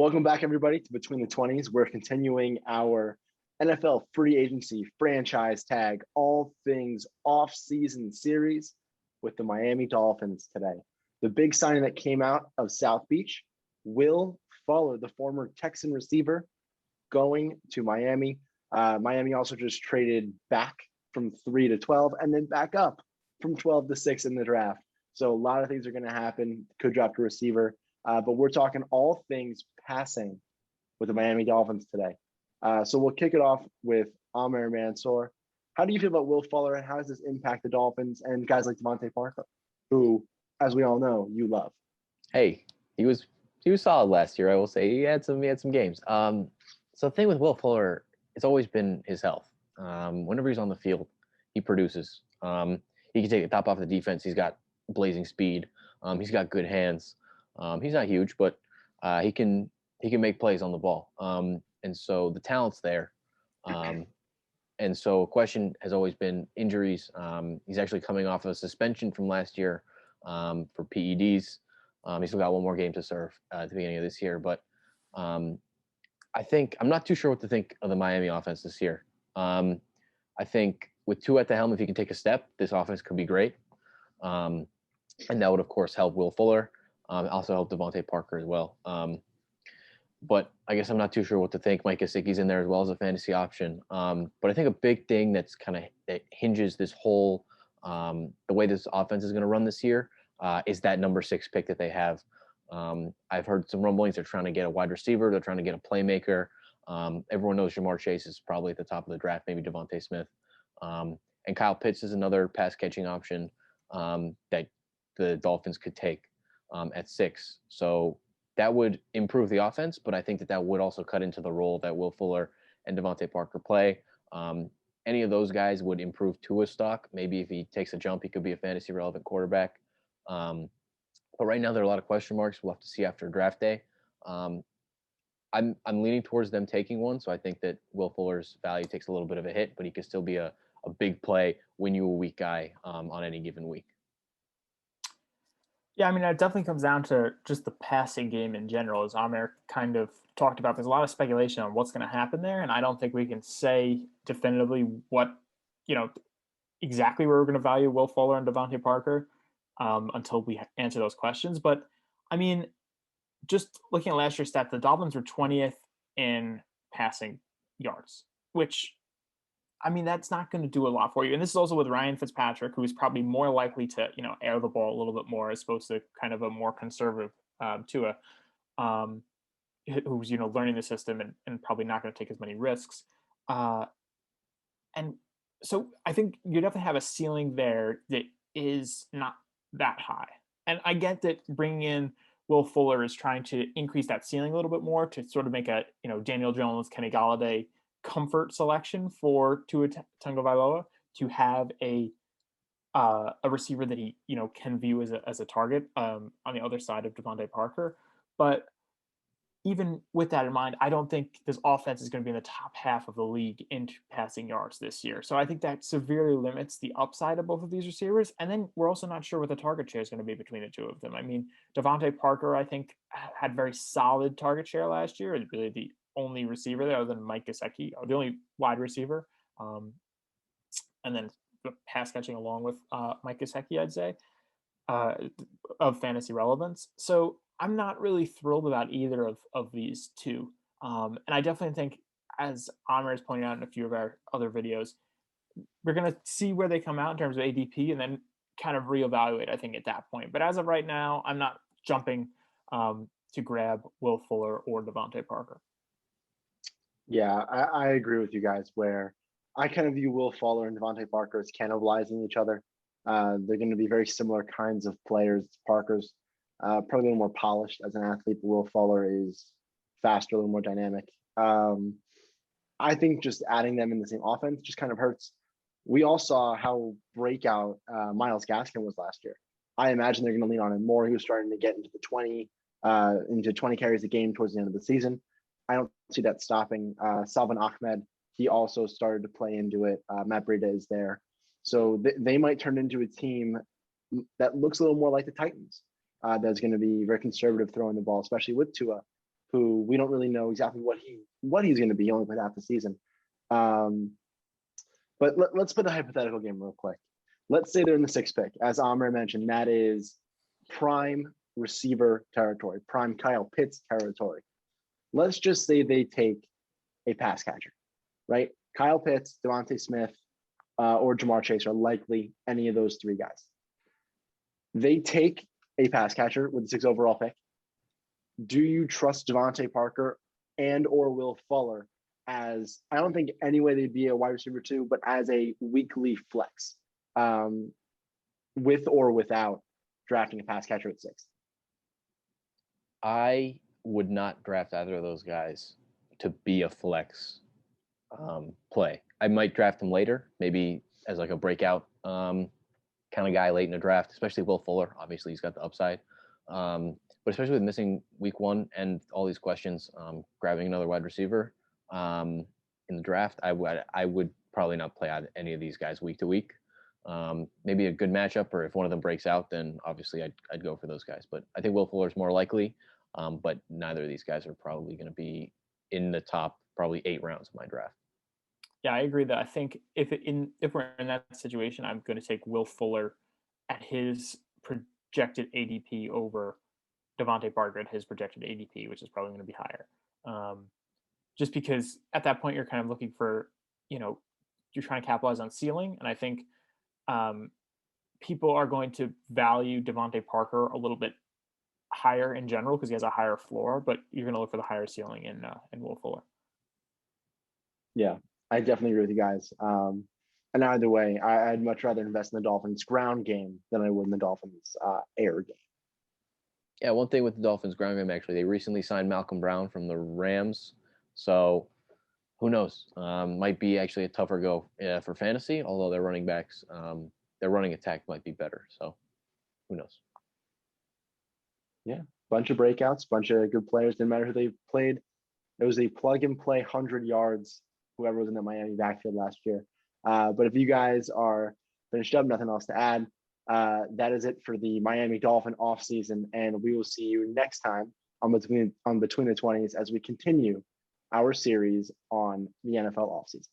Welcome back, everybody, to Between the 20s. We're continuing our NFL free agency franchise tag, all things off-season series with the Miami Dolphins today. The big signing that came out of South Beach, Will Fuller, the former Texan receiver, going to Miami. Miami also just traded back from 3 to 12 and then back up from 12 to 6 in the draft. So a lot of things are going to happen. Could draft a receiver. But we're talking all things passing with the Miami Dolphins today. So we'll kick it off with Amer Mansour. How do you feel about Will Fuller, and how does this impact the Dolphins and guys like Devontae Parker, who, as we all know, you love? Hey, he was solid last year. I will say he had some games. So the thing with Will Fuller, it's always been his health. Whenever he's on the field, he produces. He can take the top off the defense. He's got blazing speed. He's got good hands. He's not huge, but he can make plays on the ball. And so the talent's there. And so a question has always been injuries. He's actually coming off a suspension from last year for PEDs. He's still got one more game to serve at the beginning of this year. But I think I'm not too sure what to think of the Miami offense this year. I think with Tua at the helm, if he can take a step, this offense could be great. And that would, of course, help Will Fuller. Also help Devontae Parker as well. But I guess I'm not too sure what to think. Mike Gesicki's in there as well as a fantasy option. But I think a big thing that hinges this whole the way this offense is going to run this year is that number 6 pick that they have. I've heard some rumblings. They're trying to get a wide receiver. They're trying to get a playmaker. Everyone knows Jamar Chase is probably at the top of the draft, maybe Devontae Smith. And Kyle Pitts is another pass-catching option that the Dolphins could take at 6. So that would improve the offense, but I think that would also cut into the role that Will Fuller and Devontae Parker play. Any of those guys would improve Tua's stock. Maybe if he takes a jump, he could be a fantasy relevant quarterback. But right now there are a lot of question marks. We'll have to see after draft day. I'm leaning towards them taking one, so I think that Will Fuller's value takes a little bit of a hit, but he could still be a big play, win you a week guy on any given week. Yeah, I mean, it definitely comes down to just the passing game in general, as Amer kind of talked about. There's a lot of speculation on what's going to happen there, and I don't think we can say definitively what, exactly where we're going to value Will Fuller and Devontae Parker until we answer those questions. But, I mean, just looking at last year's stats, the Dolphins were 20th in passing yards, which, I mean, that's not going to do a lot for you. And this is also with Ryan Fitzpatrick, who is probably more likely to, air the ball a little bit more as opposed to kind of a more conservative Tua, who's, learning the system and probably not going to take as many risks. And so I think you definitely have a ceiling there that is not that high. And I get that bringing in Will Fuller is trying to increase that ceiling a little bit more to sort of make a, Daniel Jones, Kenny Golladay comfort selection for Tua Tagovailoa to have a receiver that he can view as a target on the other side of Devontae Parker. But even with that in mind, I don't think this offense is going to be in the top half of the league in passing yards this year. So I think that severely limits the upside of both of these receivers. And then we're also not sure what the target share is going to be between the two of them. I mean, Devontae Parker, I think, had very solid target share last year. Really the only receiver there other than Mike Gesicki, the only wide receiver, and then pass catching along with Mike Gesicki, I'd say, of fantasy relevance. So I'm not really thrilled about either of these two. And I definitely think, as Amer has pointed out in a few of our other videos, we're going to see where they come out in terms of ADP and then kind of reevaluate, I think, at that point. But as of right now, I'm not jumping to grab Will Fuller or Devontae Parker. Yeah, I agree with you guys where I kind of view Will Fuller and Devontae Parker as cannibalizing each other. They're going to be very similar kinds of players. Parker's probably a little more polished as an athlete, but Will Fuller is faster, a little more dynamic. I think just adding them in the same offense just kind of hurts. We all saw how breakout Myles Gaskin was last year. I imagine they're going to lean on him more. He was starting to get into the 20 carries a game towards the end of the season. I don't see that stopping. Salvin Ahmed, he also started to play into it. Matt Breida is there. So they might turn into a team that looks a little more like the Titans. That's going to be very conservative throwing the ball, especially with Tua. who we don't really know exactly what he's going to be. He only played half the season. But let's put a hypothetical game real quick. Let's say they're in the 6th pick. As Amr mentioned, that is prime receiver territory, prime Kyle Pitts territory. Let's just say they take a pass catcher, right? Kyle Pitts, Devontae Smith, or Jamar Chase are likely any of those 3 guys. They take a pass catcher with the 6th overall pick. Do you trust Devontae Parker and or Will Fuller as, I don't think any way they'd be a wide receiver 2, but as a weekly flex, with or without drafting a pass catcher at 6? I would not draft either of those guys to be a flex play. I might draft him later, maybe as like a breakout kind of guy late in the draft, especially Will Fuller. Obviously, he's got the upside. But especially with missing week 1 and all these questions, grabbing another wide receiver in the draft, I would probably not play out any of these guys week to week. Maybe a good matchup, or if one of them breaks out, then obviously I'd go for those guys. But I think Will Fuller's more likely, but neither of these guys are probably going to be in the top probably 8 rounds of my draft. Yeah, I agree that I think if we're in that situation, I'm going to take Will Fuller at his projected ADP over Devontae Parker at his projected ADP, which is probably going to be higher. Just because at that point you're kind of looking for, you're trying to capitalize on ceiling, and I think people are going to value Devontae Parker a little bit higher in general because he has a higher floor, but you're going to look for the higher ceiling in Will Fuller. Yeah, I definitely agree with you guys. And either way, I'd much rather invest in the Dolphins ground game than I would in the Dolphins air game. Yeah, one thing with the Dolphins ground game, actually, they recently signed Malcolm Brown from the Rams. So who knows? Might be actually a tougher go for fantasy, although their running backs, their running attack might be better. So who knows? Yeah, bunch of breakouts, bunch of good players. Didn't matter who they played. It was a plug and play 100 yards, whoever was in the Miami backfield last year. But if you guys are finished up, nothing else to add, that is it for the Miami Dolphin offseason. And we will see you next time on Between the 20s as we continue our series on the NFL offseason.